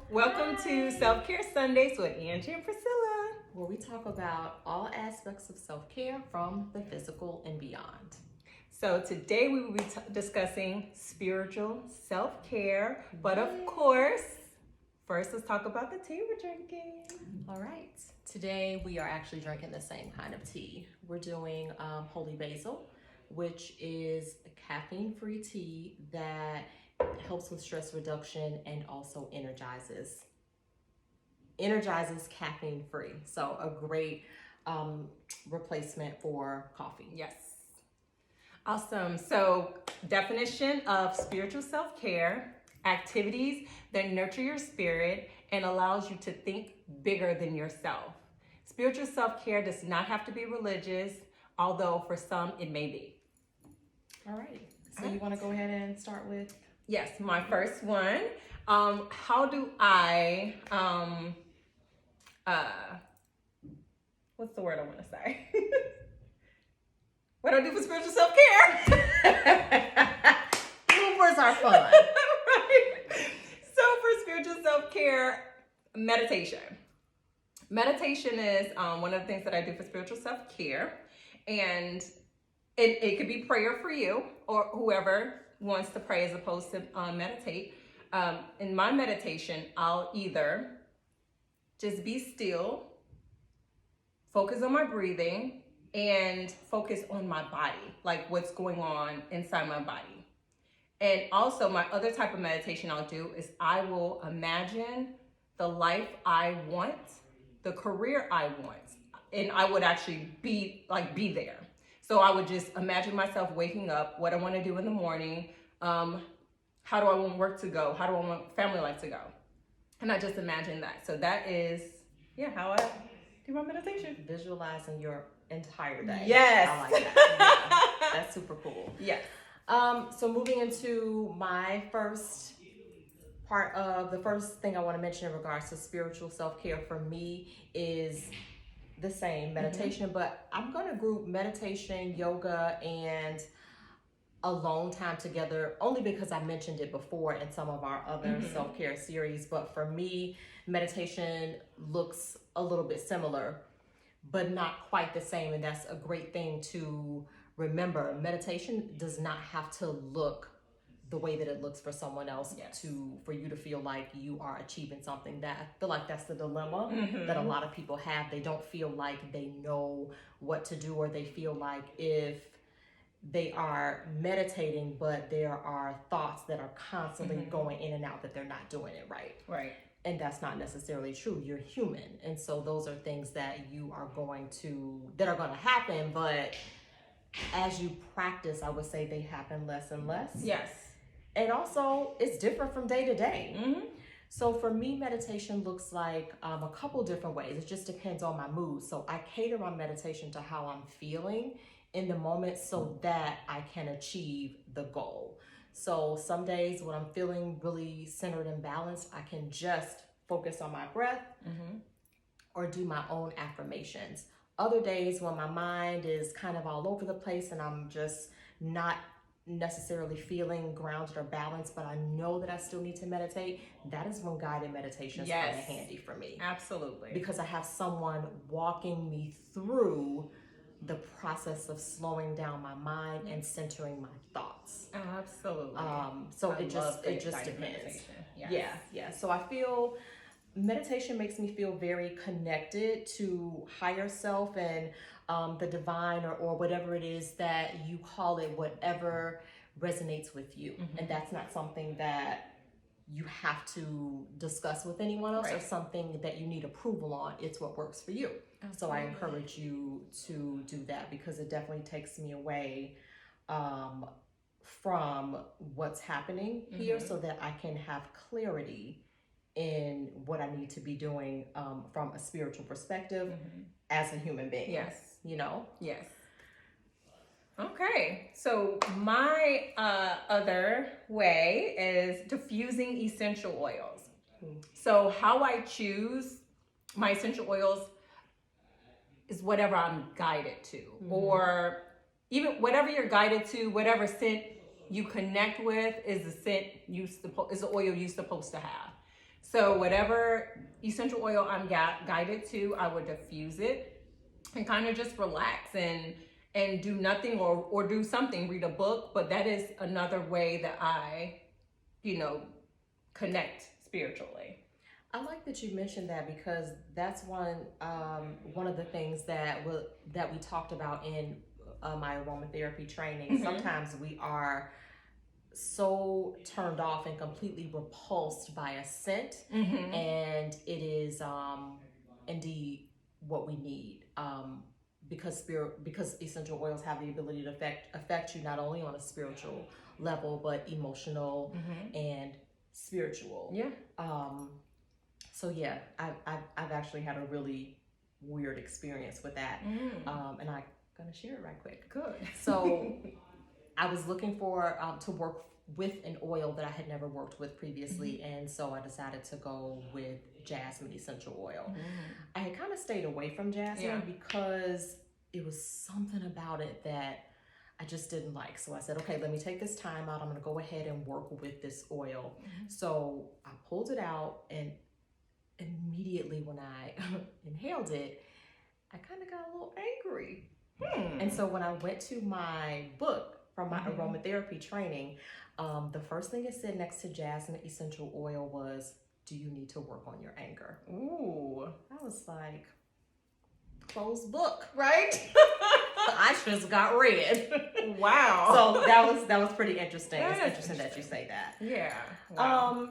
Welcome to Self-Care Sundays with Angie and Priscilla. Where we talk about all aspects of self-care from the physical and beyond. So today we will be discussing spiritual self-care, but of course, first let's talk about the tea we're drinking. All right. Today we are actually drinking the same kind of tea. We're doing holy basil, which is a caffeine-free tea that helps with stress reduction and also energizes caffeine free. So a great replacement for coffee. Yes. Awesome. So definition of spiritual self-care: activities that nurture your spirit and allows you to think bigger than yourself. Spiritual self-care does not have to be religious, although for some it may be. All right. So you want to go ahead and start with? Yes, my first one. How do I, what's the word I want to say? What do I do for spiritual self-care? Bloopers are fun. Right. So for spiritual self-care, meditation. Meditation is one of the things that I do for spiritual self-care. And it could be prayer for you or whoever wants to pray as opposed to meditate. In my meditation, I'll either just be still, focus on my breathing, and focus on my body, like what's going on inside my body. And also my other type of meditation I'll do is I will imagine the life I want, the career I want, and I would actually be there. So I would just imagine myself waking up, what I want to do in the morning, how do I want work to go, how do I want family life to go, and I just imagine that. So that is, how I do my meditation. Visualizing your entire day. Yes. I like that. Yeah, that's super cool. Yes. So moving into my first part of the first thing I want to mention in regards to spiritual self-care for me is the same meditation, but I'm going to group meditation, yoga, and alone time together only because I mentioned it before in some of our other self-care series. But for me, meditation looks a little bit similar, but not quite the same. And that's a great thing to remember. Meditation does not have to look the way that it looks for someone else. Yes. For you to feel like you are achieving something. That I feel like that's the dilemma that a lot of people have. They don't feel like they know what to do, or they feel like if they are meditating but there are thoughts that are constantly going in and out, that they're not doing it right. And that's not necessarily true. You're human, and so those are things that are going to happen, but as you practice, I would say they happen less and less. Yes. And also, it's different from day to day. So for me, meditation looks like a couple different ways. It just depends on my mood. So I cater my meditation to how I'm feeling in the moment so that I can achieve the goal. So some days when I'm feeling really centered and balanced, I can just focus on my breath or do my own affirmations. Other days when my mind is kind of all over the place and I'm just not necessarily feeling grounded or balanced, but I know that I still need to meditate, that is when guided meditation is kind of handy for me. Absolutely. Because I have someone walking me through the process of slowing down my mind and centering my thoughts. Absolutely. So it just depends. Yes. Yeah. So I feel meditation makes me feel very connected to higher self and the divine or whatever it is that you call it, whatever resonates with you. And that's not something that you have to discuss with anyone else or something that you need approval on. It's what works for you. Absolutely. So I encourage you to do that because it definitely takes me away from what's happening here so that I can have clarity in what I need to be doing from a spiritual perspective as a human being. Yes. Yes. Okay. So my other way is diffusing essential oils. So how I choose my essential oils is whatever I'm guided to, or even whatever you're guided to, whatever scent you connect with is the scent is the oil you're supposed to have. So whatever essential oil I'm guided to, I would diffuse it and kind of just relax and do nothing or do something, read a book. But that is another way that I, connect spiritually. I like that you mentioned that, because that's one of the things that we talked about in my aromatherapy training. Mm-hmm. Sometimes we are so turned off and completely repulsed by a scent, Mm-hmm. and it is indeed what we need, because essential oils have the ability to affect you not only on a spiritual level but emotional, Mm-hmm. and spiritual. Yeah. So yeah, I've actually had a really weird experience with that, and I'm gonna share it right quick. Good. So I was looking for to work with an oil that I had never worked with previously, and so I decided to go with jasmine essential oil. I had kind of stayed away from jasmine because it was something about it that I just didn't like. So I said, okay, let me take this time out. I'm going to go ahead and work with this oil. So I pulled it out, and immediately when I inhaled it, I kind of got a little angry. And so when I went to my book from my aromatherapy training, the first thing it said next to jasmine essential oil was, do you need to work on your anger? Ooh. I was like, closed book. Right? I just got read. Wow. So that was pretty interesting. It's interesting that you say that. Yeah. Wow.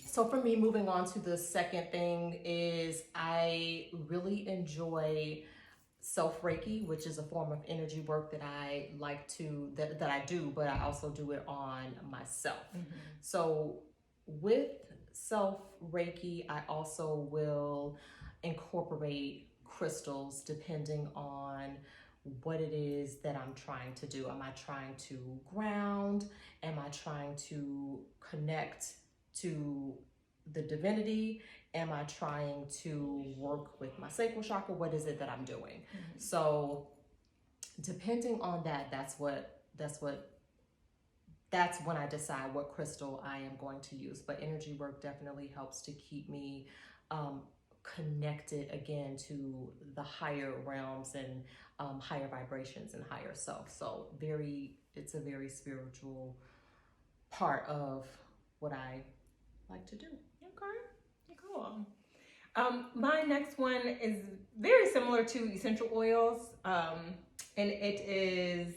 So for me, moving on to the second thing is I really enjoy self-Reiki, which is a form of energy work that I like to, that I do, but I also do it on myself. So with self-Reiki, I also will incorporate crystals depending on what it is that I'm trying to do. Am I trying to ground? Am I trying to connect to the divinity? Am I trying to work with my sacral chakra? What is it that I'm doing? So depending on that, that's when I decide what crystal I am going to use. But energy work definitely helps to keep me connected again to the higher realms and higher vibrations and higher self. So it's a very spiritual part of what I like to do. Okay, cool. My next one is very similar to essential oils, and it is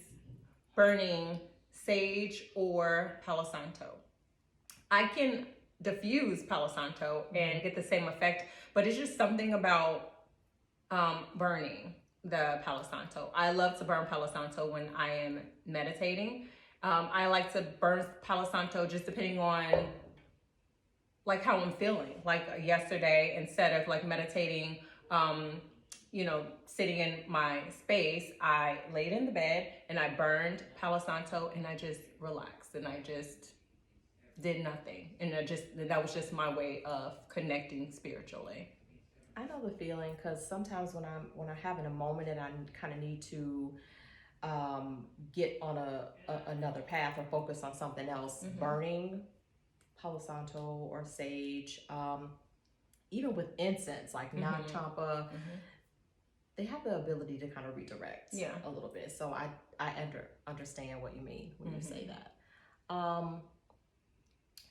burning sage or Palo Santo. I can diffuse Palo Santo and get the same effect, but it's just something about burning the Palo Santo. I love to burn Palo Santo when I am meditating. I like to burn Palo Santo just depending on like how I'm feeling. Like yesterday, instead of like meditating, sitting in my space, I laid in the bed and I burned Palo Santo and I just relaxed and I just did nothing. And that was just my way of connecting spiritually. I know the feeling, because sometimes when I'm having a moment and I kind of need to get on another path or focus on something else, burning Palo Santo or sage, even with incense like Nag Champa, they have the ability to kind of redirect a little bit. So I understand what you mean when you say that.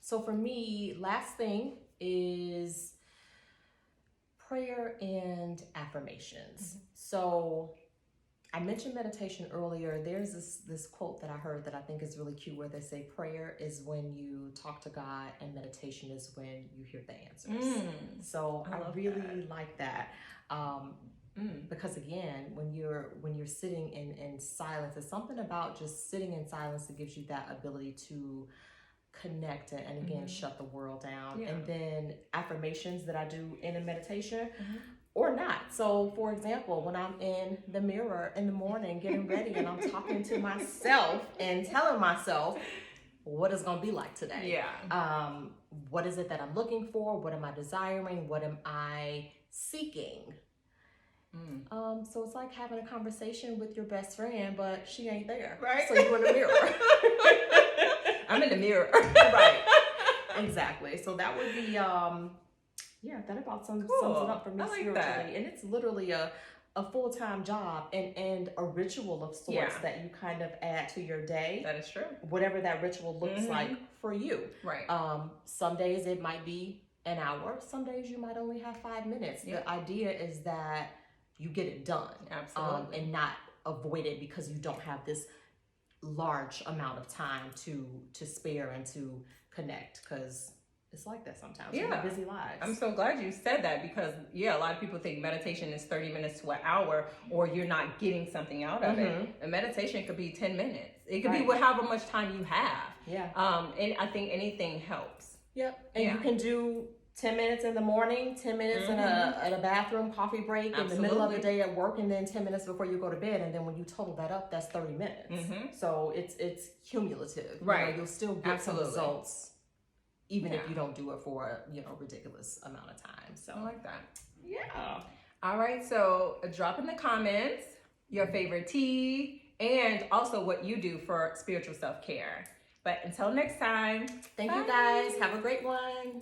So for me, last thing is prayer and affirmations. So I mentioned meditation earlier. There's this quote that I heard that I think is really cute, where they say prayer is when you talk to God and meditation is when you hear the answers. So I really like that. Because again, when you're sitting in silence, it's something about just sitting in silence that gives you that ability to connect and again shut the world down. And then affirmations that I do in a meditation or not. So for example, when I'm in the mirror in the morning getting ready and I'm talking to myself and telling myself what it's gonna be like today. What is it that I'm looking for? What am I desiring? What am I seeking? So it's like having a conversation with your best friend, but she ain't there. Right. So you're in the mirror. I'm in the mirror. Right. Exactly. So that would be that about sums Cool. it up for me I like spiritually. that. And it's literally a full-time job and a ritual of sorts that you kind of add to your day. That is true. Whatever that ritual looks like for you. Right. Some days it might be an hour. Some days you might only have 5 minutes. Yeah. The idea is that you get it done. Absolutely. And not avoid it because you don't have this large amount of time to spare and to connect, because it's like that sometimes. We have busy lives. I'm so glad you said that, because a lot of people think meditation is 30 minutes to an hour, or you're not getting something out of it. And meditation could be 10 minutes. It could be however much time you have. And I think anything helps. And you can do 10 minutes in the morning, 10 minutes in a bathroom, coffee break, in the middle of the day at work, and then 10 minutes before you go to bed. And then when you total that up, that's 30 minutes. So it's cumulative. Right. You know, you'll still get some results, even if you don't do it for a ridiculous amount of time. So I like that. Yeah. All right. So drop in the comments your favorite tea and also what you do for spiritual self-care. But until next time, thank you guys. Have a great one.